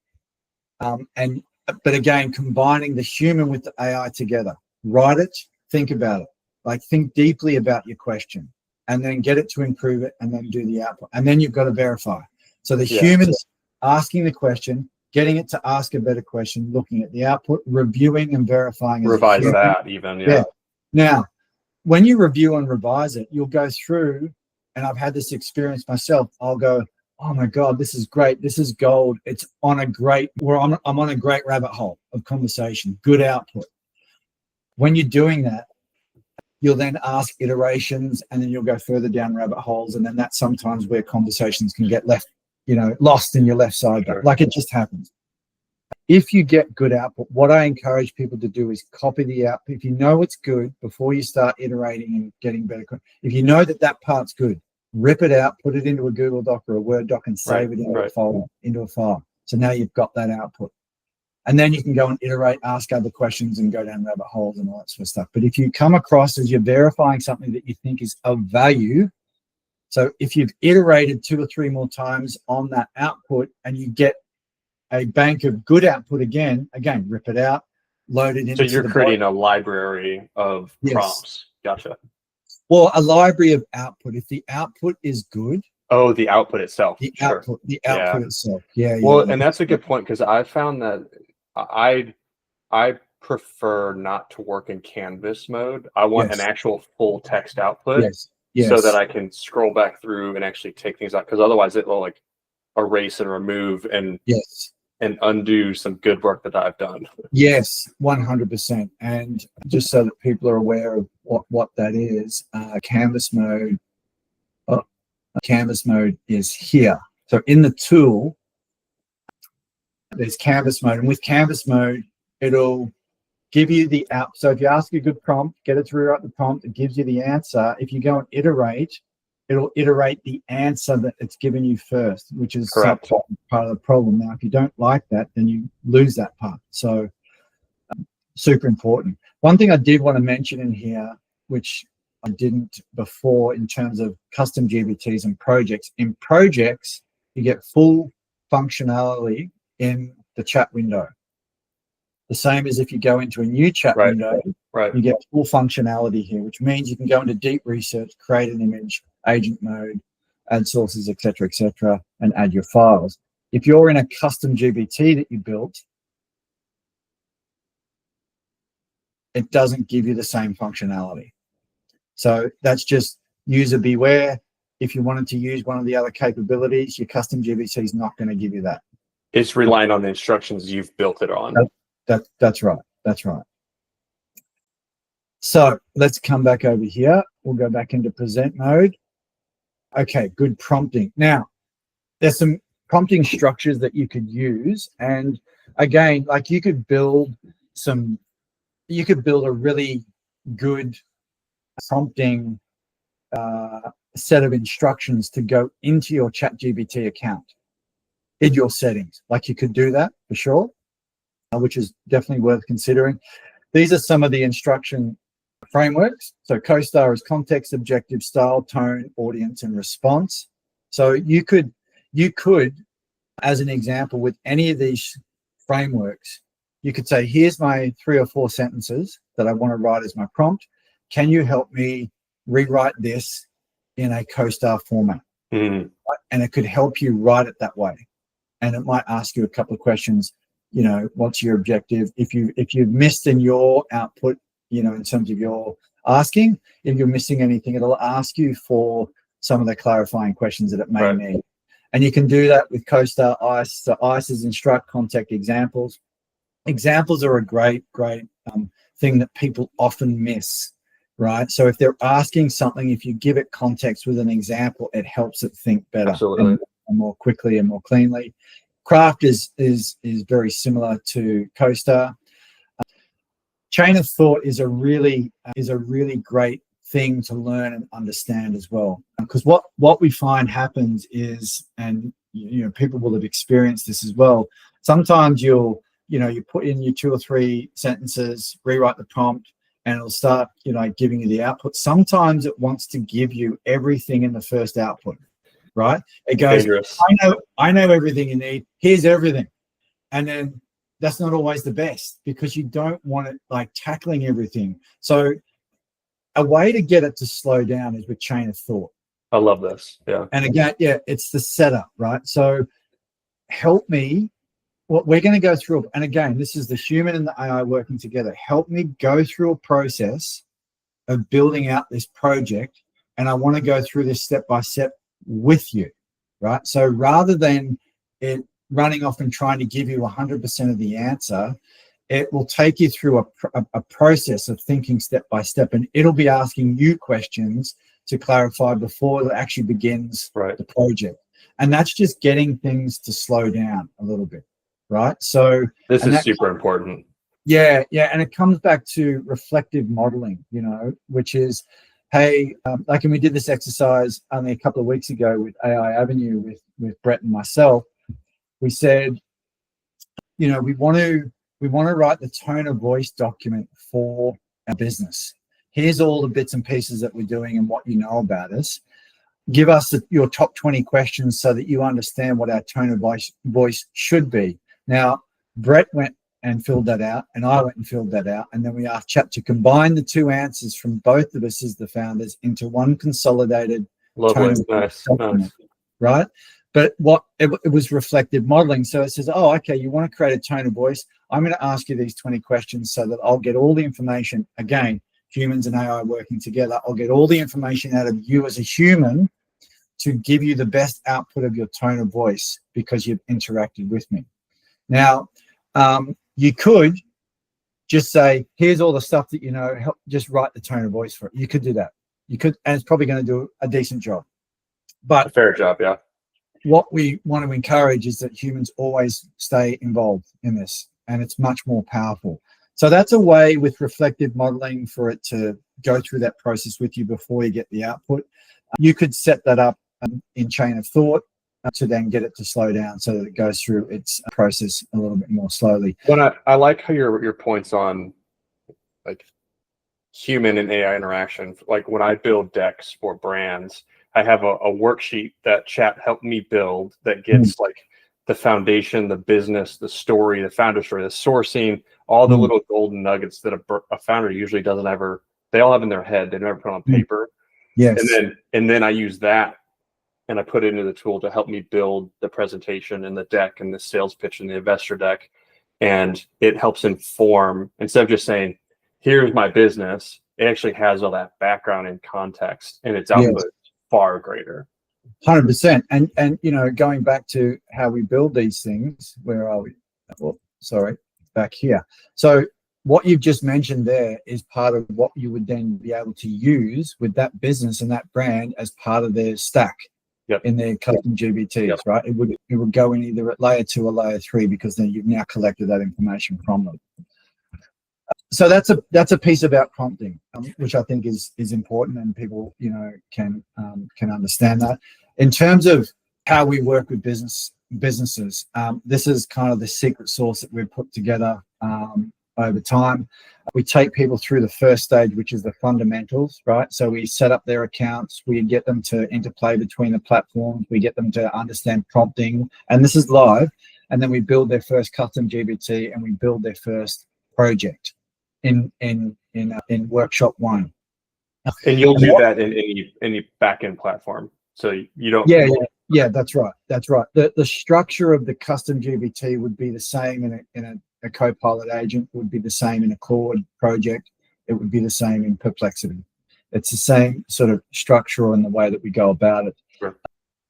but again, combining the human with the AI together. Write it, think about it, like think deeply about your question, and then get it to improve it, and then do the output. And then you've got to verify. So the human's asking the question, getting it to ask a better question, looking at the output, reviewing and verifying. Revise that even, yeah. Now, when you review and revise it, you'll go through, and I've had this experience myself, I'll go, oh my God, this is great. This is gold. I'm on a great rabbit hole of conversation, good output. When you're doing that, you'll then ask iterations, and then you'll go further down rabbit holes. And then that's sometimes where conversations can get lost in your left side. Sure. Like, it just happens. If you get good output, what I encourage people to do is copy the output. If you know it's good, before you start iterating and getting better, if you know that part's good, rip it out, put it into a Google Doc or a Word doc, and save it into a folder, into a file. So now you've got that output. And then you can go and iterate, ask other questions, and go down rabbit holes and all that sort of stuff. But if you come across as you're verifying something that you think is of value, so if you've iterated 2 or 3 more times on that output and you get a bank of good output again, rip it out, load it into So you're creating a library of prompts. Gotcha. Well, a library of output. If the output is good. Oh, the output itself. The output itself. Yeah. Well, and that's a good point, because I found that I prefer not to work in canvas mode. I want an actual full text output. Yes. So that I can scroll back through and actually take things out, because otherwise it will like erase and remove and undo some good work that I've done. Yes, 100%. And just so that people are aware of what that is, canvas mode. Canvas mode is here. So in the tool, there's canvas mode, and with canvas mode, it'll give you the app. So if you ask a good prompt, get it to rewrite the prompt, it gives you the answer. If you go and iterate, it'll iterate the answer that it's given you first, which is part of the problem. Now, if you don't like that, then you lose that part. So super important. One thing I did want to mention in here, which I didn't before, in terms of custom GPTs and projects. In projects, you get full functionality in the chat window. The same as if you go into a new chat window, you get full functionality here, which means you can go into deep research, create an image, agent mode, add sources, etc., and add your files. If you're in a custom GPT that you built, it doesn't give you the same functionality. So that's just user beware. If you wanted to use one of the other capabilities, your custom GPT is not going to give you that. It's relying on the instructions you've built it on. That's right. That's right. So let's come back over here. We'll go back into present mode. Okay, good prompting. Now, there's some prompting structures that you could use. And again, like you could build a really good prompting set of instructions to go into your ChatGPT account in your settings. Like you could do that for sure, which is definitely worth considering. These are some of the instruction frameworks. So CoStar is context, objective, style, tone, audience, and response. So you could, as an example, with any of these frameworks, you could say, here's my 3 or 4 sentences that I want to write as my prompt. Can you help me rewrite this in a CoStar format? And it could help you write it that way. And it might ask you a couple of questions. You know, what's your objective? If you've missed in your output, you know, in terms of your asking, if you're missing anything, it'll ask you for some of the clarifying questions that it may need. And you can do that with CoStar ICE. So ICE is instruct, context, examples. Examples are a great thing that people often miss, right? So if they're asking something, if you give it context with an example, it helps it think better and more quickly and more cleanly. Craft is very similar to CoStar. Chain of thought is a really great thing to learn and understand as well, because what we find happens is, and you know, people will have experienced this as well. Sometimes you put in your 2 or 3 sentences, rewrite the prompt, and it'll start, you know, giving you the output. Sometimes it wants to give you everything in the first output, right? It goes, dangerous. I know everything you need. Here's everything. And then that's not always the best, because you don't want it like tackling everything. So a way to get it to slow down is with chain of thought. I love this. Yeah. And again, it's the setup, right? So help me. What we're going to go through, and again, this is the human and the AI working together. Help me go through a process of building out this project, and I want to go through this step by step with you, right? So rather than it running off and trying to give you 100% of the answer, it will take you through a process of thinking step by step, and it'll be asking you questions to clarify before it actually begins the project. And that's just getting things to slow down a little bit. Right. So this is super important. Yeah. And it comes back to reflective modeling, you know, which is, hey, like, and we did this exercise only a couple of weeks ago with AI Avenue with Brett and myself. We said, you know, we want to we want to write the tone of voice document for our business. Here's all the bits and pieces that we're doing and what you know about us. Give us your top 20 questions so that you understand what our tone of voice should be. Now, Brett went and filled that out, and I went and filled that out. And then we asked chat to combine the two answers from both of us as the founders into one consolidated Lovely. Nice. Right? But what it was reflective modeling. So it says, oh, okay, you want to create a tone of voice. I'm going to ask you these 20 questions so that I'll get all the information. Again, humans and AI working together. I'll get all the information out of you as a human to give you the best output of your tone of voice because you've interacted with me. Now, you could just say, here's all the stuff that you know, just write the tone of voice for it. You could do that. You could, and it's probably going to do a decent job. But a fair job, yeah. What we want to encourage is that humans always stay involved in this, and it's much more powerful. So that's a way with reflective modeling for it to go through that process with you before you get the output. You could set that up in chain of thought to then get it to slow down so that it goes through its process a little bit more slowly. Well, I like how your points on like human and AI interaction. Like when I build decks for brands, I have a worksheet that chat helped me build that gets like the foundation, the business, the story, the founder story, the sourcing, all the little golden nuggets that a founder usually doesn't ever, they all have in their head. They never put on paper. Yes. And then I use that and I put it into the tool to help me build the presentation and the deck and the sales pitch and the investor deck. And it helps inform, instead of just saying, here's my business, it actually has all that background and context, and its output far greater. 100%. And you know, going back to how we build these things, where are we? Well, sorry, back here. So what you've just mentioned there is part of what you would then be able to use with that business and that brand as part of their stack in their custom GBTs, right? It would go in either at layer 2 or layer 3 because then you've now collected that information from them. So that's a piece about prompting, which I think is important, and people, you know, can understand that. In terms of how we work with businesses, this is kind of the secret sauce that we've put together over time. We take people through the first stage, which is the fundamentals, right? So we set up their accounts, we get them to interplay between the platforms, we get them to understand prompting, and this is live. And then we build their first custom GBT, and we build their first project in workshop 1. And you'll do that in any backend platform. So you don't. Yeah, that's right. The structure of the custom GBT would be the same in a Copilot agent, would be the same in a Claude project. It would be the same in Perplexity. It's the same sort of structure in the way that we go about it. Sure.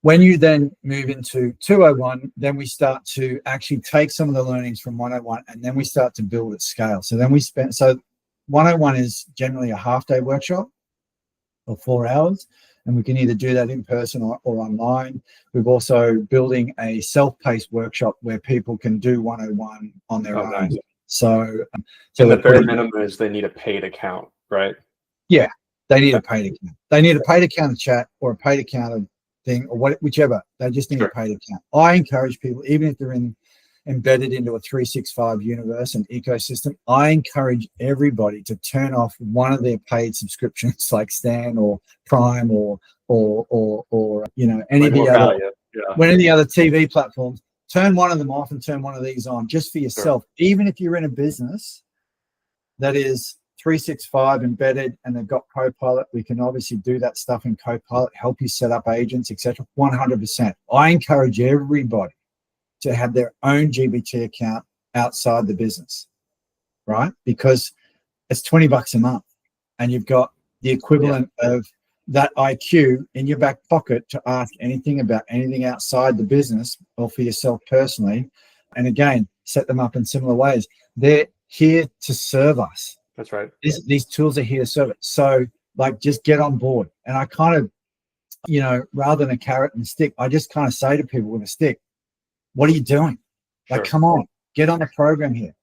When you then move into 201, then we start to actually take some of the learnings from 101, and then we start to build at scale. So then 101 is generally a half-day workshop or 4 hours, and we can either do that in person or online. We've also building a self-paced workshop where people can do 101 on their own. Nice. So the bare minimum is they need a paid account, right? Yeah, they need a paid account. They need a paid account of chat or a paid account of thing or whichever. They just need a paid account. I encourage people, even if they're embedded into a 365 universe and ecosystem, I encourage everybody to turn off one of their paid subscriptions like Stan or Prime or you know, any of the other TV platforms. Turn one of them off and turn one of these on just for yourself. Sure. Even if you're in a business that is 365 embedded and they've got Copilot, we can obviously do that stuff in Copilot, help you set up agents, etc. 100%. I encourage everybody to have their own GBT account outside the business, right? Because it's $20 a month, and you've got the equivalent of that IQ in your back pocket to ask anything about anything outside the business or for yourself personally. And again, set them up in similar ways. They're here to serve us. That's right. These tools are here to serve it. So, like, just get on board. And I kind of, you know, rather than a carrot and stick, I just kind of say to people with a stick, what are you doing? Like, come on, get on the program here.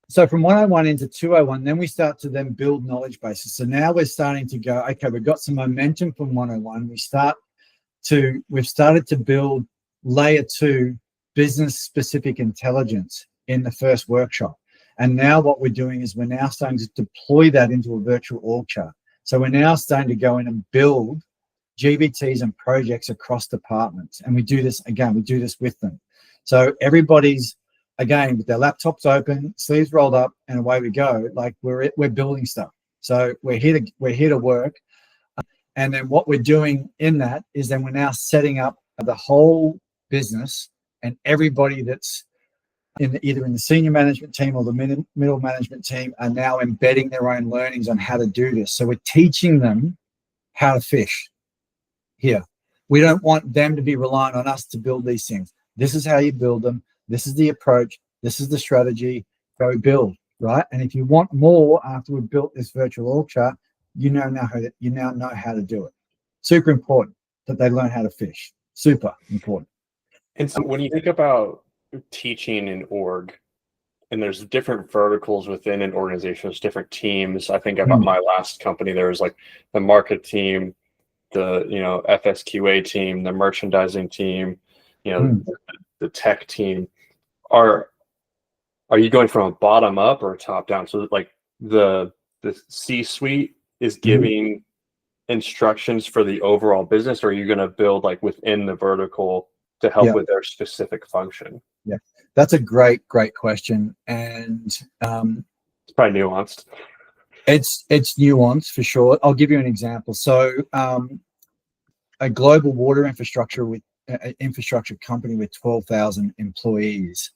So from 101 into 201, then we start to then build knowledge bases. So now we're starting to go, okay, we've got some momentum from 101. We've started to build layer 2 business specific intelligence in the first workshop. And now what we're doing is we're now starting to deploy that into a virtual org chart. So we're now starting to go in and build GBTs and projects across departments. And we do this with them. So everybody's, again, with their laptops open, sleeves rolled up, and away we go. Like we're building stuff. So we're here to work. And then what we're doing in that is then we're now setting up the whole business, and everybody that's either in the senior management team or the middle management team are now embedding their own learnings on how to do this. So we're teaching them how to fish here. We don't want them to be relying on us to build these things. This is how you build them. This is the approach. This is the strategy. Go build, right? And if you want more after we've built this virtual org chart, you now know how to do it. Super important that they learn how to fish. Super important. And so when you think about teaching in org, and there's different verticals within an organization, there's different teams. I think about my last company, there was like the market team, the FSQA team, the merchandising team, the tech team. Are you going from a bottom up or a top down? So like the C-suite is giving instructions for the overall business, or are you going to build like within the vertical to help with their specific function? Yeah, that's a great question. And it's probably nuanced. It's nuanced for sure. I'll give you an example. So a global water infrastructure company with 12,000 employees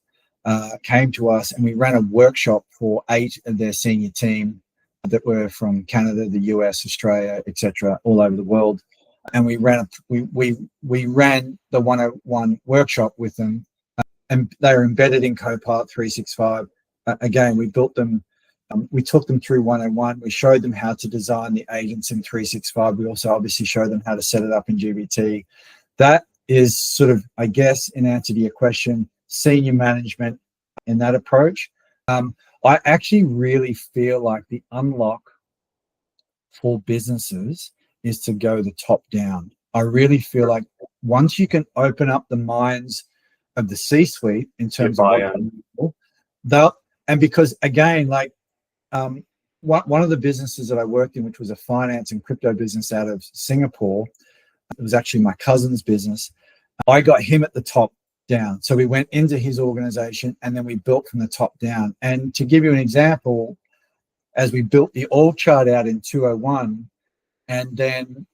came to us, and we ran a workshop for 8 of their senior team that were from Canada, the US, Australia, etc., all over the world. And we ran the 101 workshop with them, and they are embedded in Copilot 365. Again, we built them. We took them through 101. We showed them how to design the agents in 365. We also obviously showed them how to set it up in GBT. That is sort of, I guess, in answer to your question, senior management in that approach. I actually really feel like the unlock for businesses is to go the top down. I really feel like once you can open up the minds of the C-suite in terms of and because again, like one of the businesses that I worked in, which was a finance and crypto business out of Singapore, it was actually my cousin's business. I got him at the top down. So we went into his organization, and then we built from the top down. And to give you an example, as we built the org chart out in 201, and then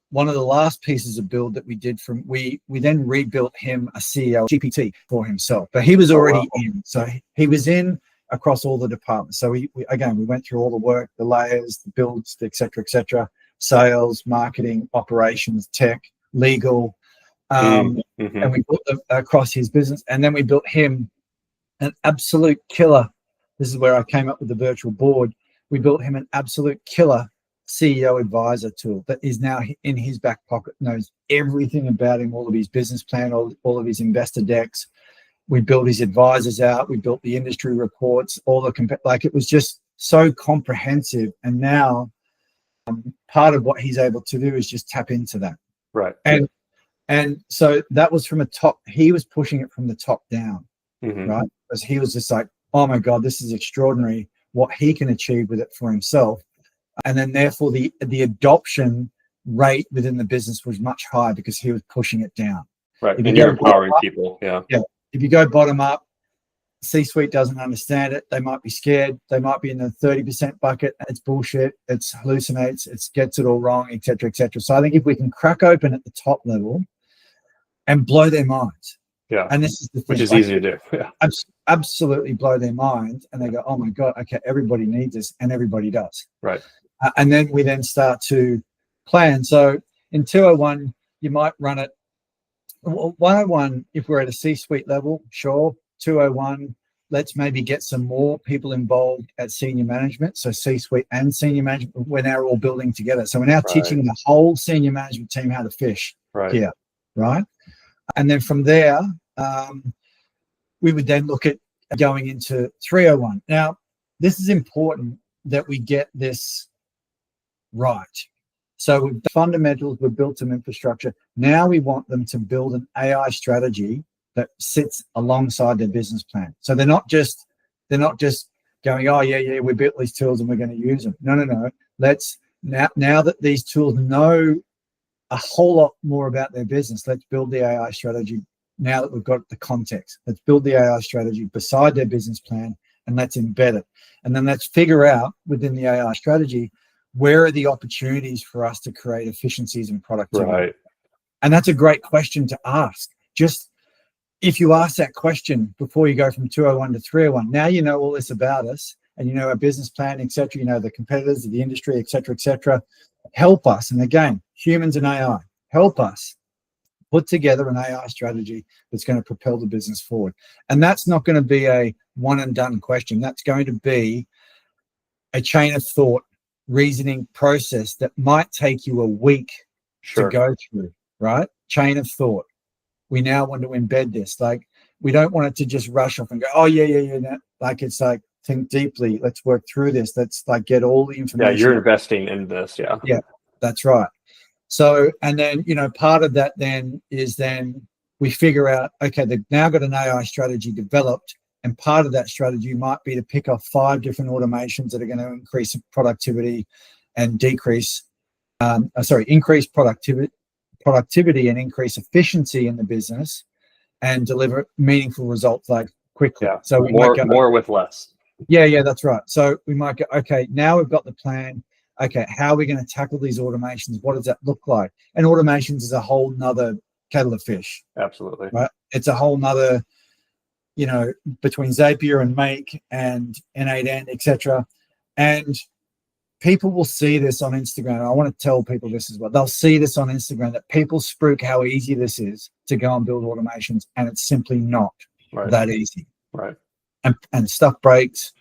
one of the last pieces of build that we did we then rebuilt him a CEO GPT for himself, but he was already in. So he was in across all the departments. So we went through all the work, the layers, the builds, et cetera, sales, marketing, operations, tech, legal, and we built them across his business. And then we built him an absolute killer. This is where I came up with the virtual board. We built him an absolute killer CEO advisor tool that is now in his back pocket, knows everything about him, all of his business plan, all of his investor decks. We built his advisors out. We built the industry reports, it was just so comprehensive. And now part of what he's able to do is just tap into that. Right. And so that was from he was pushing it from the top down, right? Because he was just like, oh my God, this is extraordinary what he can achieve with it for himself. And then therefore the adoption rate within the business was much higher because he was pushing it down. Right. And you're empowering people. Yeah. If you go bottom up, C-suite doesn't understand it. They might be scared. They might be in the 30% bucket. It's bullshit. It's hallucinates. It gets it all wrong, et cetera, et cetera. So I think if we can crack open at the top level and blow their minds. Yeah. And this is the thing. Which is easy to do. Yeah. Absolutely blow their minds. And they go, oh my God, okay, everybody needs this. And everybody does. Right. And then we then start to plan. So in 201, you might run it. 101, if we're at a C-suite level, sure. 201, let's maybe get some more people involved at senior management. So C-suite and senior management, we're now all building together. So we're now teaching the whole senior management team how to fish here, right? And then from there, we would then look at going into 301. Now, this is important that we get this right. So with the fundamentals, we've built some infrastructure. Now we want them to build an AI strategy that sits alongside their business plan. So they're not just going, oh yeah, we built these tools and we're going to use them. No. Let's now that these tools know a whole lot more about their business, let's build the AI strategy. Now that we've got the context, let's build the AI strategy beside their business plan and let's embed it. And then let's figure out within the AI strategy, where are the opportunities for us to create efficiencies and productivity? Right. And that's a great question to ask. Just if you ask that question before you go from 201 to 301, now you know all this about us and you know our business plan, etc. You know the competitors of the industry, etc. Help us. And again, humans and AI, help us put together an AI strategy that's going to propel the business forward. And that's not going to be a one and done question. That's going to be a chain of thought, reasoning process that might take you a week to go through, right? Chain of thought. We now want to embed this. Like, we don't want it to just rush off and go, oh, yeah. Like, it's like, think deeply. Let's work through this. Let's like get all the information. Yeah, you're investing in this. Yeah. Yeah, that's right. So, and then, part of that then is we figure out, okay, they've now got an AI strategy developed. And part of that strategy might be to pick off 5 different automations that are going to increase productivity and increase productivity and increase efficiency in the business and deliver meaningful results like quickly. Yeah. So we more, might go, more with less. Yeah, that's right. So we might go, okay, now we've got the plan. Okay, how are we going to tackle these automations? What does that look like? And automations is a whole nother kettle of fish. Absolutely. Right? It's a whole nother, between Zapier and Make and N8N, etc. And people will see this on Instagram. I want to tell people this as well. They'll see this on Instagram, that people spruik how easy this is to go and build automations, and it's simply not that easy. Right. And stuff breaks.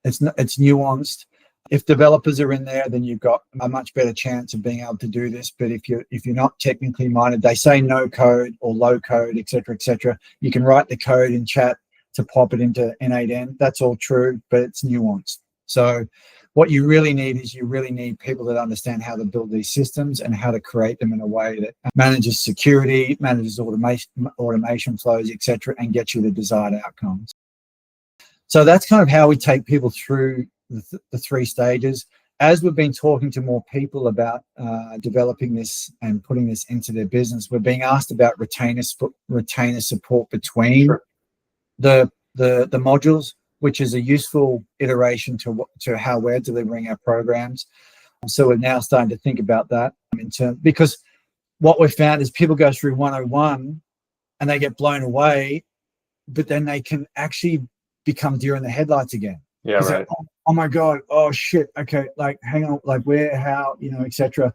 It's nuanced. If developers are in there, then you've got a much better chance of being able to do this. But if you're not technically minded, they say no code or low code, etc. You can write the code in chat to pop it into N8N. That's all true, but it's nuanced. So what you really need is people that understand how to build these systems and how to create them in a way that manages security, manages automation flows, etc., and gets you the desired outcomes. So that's kind of how we take people through the 3 stages. As we've been talking to more people about developing this and putting this into their business, we're being asked about retainer support between the modules, which is a useful iteration to how we're delivering our programs. So we're now starting to think about that because what we've found is people go through 101 and they get blown away, but then they can actually become deer in the headlights again. Yeah, right. Oh my God. Oh shit. Okay. Like, hang on. Like, where, how, etc.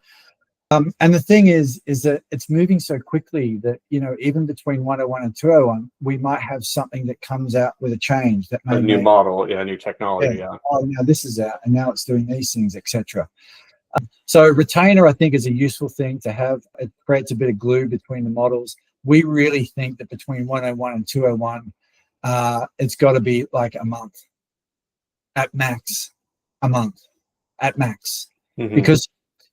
And the thing is that it's moving so quickly that, even between 101 and 201, we might have something that comes out with a change that a new model, new technology. Yeah. Oh, now this is out, and now it's doing these things, etc. So retainer, I think, is a useful thing to have. It creates a bit of glue between the models. We really think that between 101 and 201, it's got to be like a month. At max, a month at max, because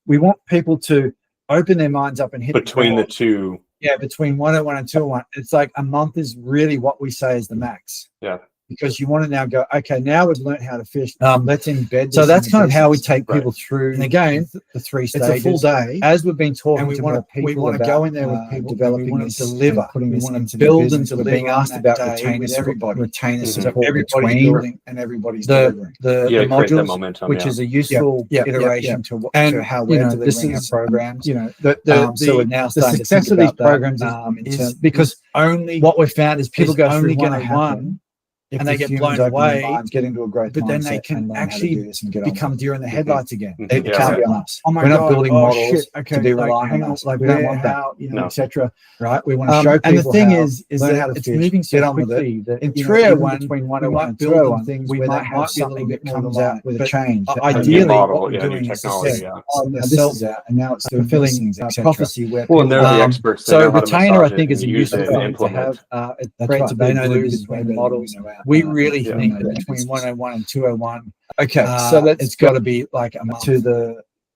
we want people to open their minds up and hit between the two. Yeah, between 101 and 201, it's like a month is really what we say is the max. Yeah, because you want to now go, okay, now we've learned how to fish. Let's embed. So that's kind of how we take people through. And again, the 3 stages. It's a full day, as we've been talking. And we want to go in there with people, developing this, deliver, putting this into build and deliver. Being asked about retainer support, everybody's building and everybody's delivering. The modules, momentum, which is a useful iteration to how we're delivering our programs. So we're now starting to think about these programs is because only what we've found is people go through 101. And they get blown away, get into a growth, but then they can actually become deer in the headlights again. It can't be on us. Oh my God, we're not building models to be relying on us. Like, we don't want that, etc. Right? We want to show people. And the thing is that it's moving so quickly that in 301, between 101 and 201, things we might have something that comes out with a change. Ideally, what we're doing is this is out, and now it's fulfilling prophecy. Well, they're the experts. So retainer, I think, is a useful thing to have. It creates a bit of glue between the models. We really think that between 101 and 201, so it's got to be like a month to the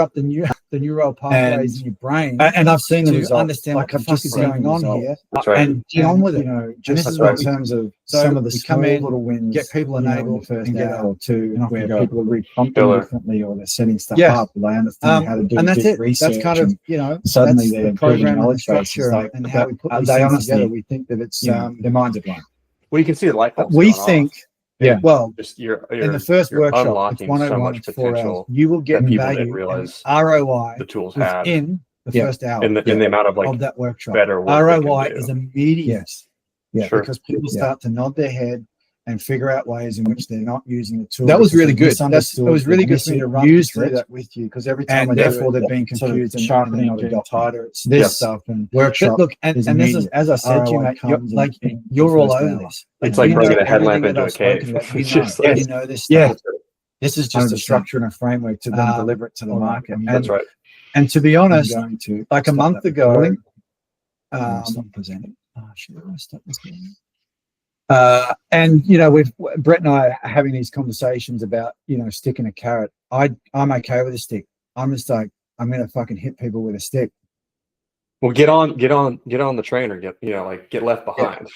up the neural pathways in your brain. And I've seen the to result. understand what the I've fuck just is seen going the on result. here. That's right. And Get on with it. you know, this just is in what we- terms of So some of the we small come in, little wins, get people you know, in enabled, the first and get hour out. or two, And off where we go. people are re-prompting Killer. differently, or they're setting stuff Yeah. up, or they understand how to do And a that's bit it. of research. That's kind of, and you know, suddenly that's they're the improving program and the knowledge bases. structure Like, and how we put these they things honestly, together. We think that it's you know, their minds are blown. Well, you can see the light bulbs We going think, off. yeah. well, Just you're in the first you're workshop, it's unlocking 101, so much it's 4 hours. potential You will get that people value didn't realize and ROI the tools had. within the Yeah. first hour in the amount of like of that workshop. better work they can ROI do. is immediate. Yes. Yeah. Sure. Because people Yeah. start to nod their head and figure out ways in which they're not using the tool. That was because really they've good. misunderstood, It was really they've good for me to run misused through it, that with you, because every and time I do therefore it, they're being sort of confused and sharpening, not getting adopting. tighter. It's This this stuff. And workshop. but look, and is this is, immediate. as I said to you, ROI mate, you're, comes in- like in the you're all first over hour. this. It's You like know bringing a everything headlamp that into a I've spoken cave. about. You It's know, just like- you know this Yeah. stuff. This is just a 100%. structure and a framework to then deliver it to the all right, market. I'm That's right. And to be I'm honest, going to like a stop month that ago, recording. Stop presenting. should I stop recording? And you know, Brett and I are having these conversations about, you know, sticking a carrot. I'm okay with a stick. I'm just like, I'm gonna fucking hit people with a stick. Well, get on the train, or get left behind.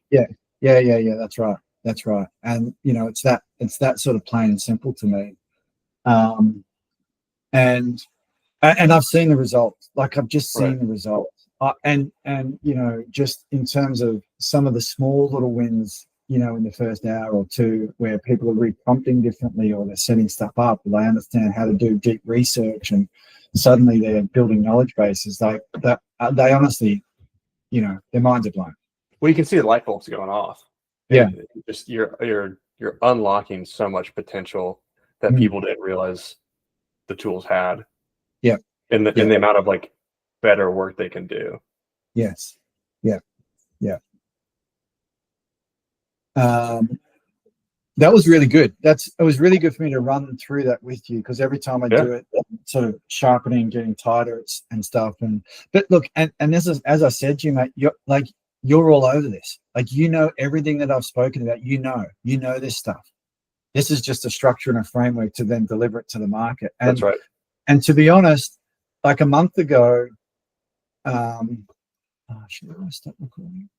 Yeah. That's right. That's right. And you know, it's that sort of plain and simple to me. And I've seen the results. Like I've just seen Right. the results. And you know, just in terms of some of the small little wins, you know, in the first hour or two, where people are re-prompting differently, or they're setting stuff up, or they understand how to do deep research, and suddenly they're building knowledge bases. Like that, they honestly, you know, their minds are blown. Well, you can see the light bulbs going off. Yeah. And just you're unlocking so much potential that Mm. people didn't realize the tools had. Yeah. In the amount of like better work they can do. Yes. Yeah. That was really good. It was really good for me to run through that with you, because every time I do it, I'm sort of sharpening, getting tighter and stuff. But look, and this is, as I said to you, mate, you're all over this. Like, you know everything that I've spoken about. You know this stuff. This is just a structure and a framework to then deliver it to the market. And, That's right. And to be honest, like a month ago, should I stop recording?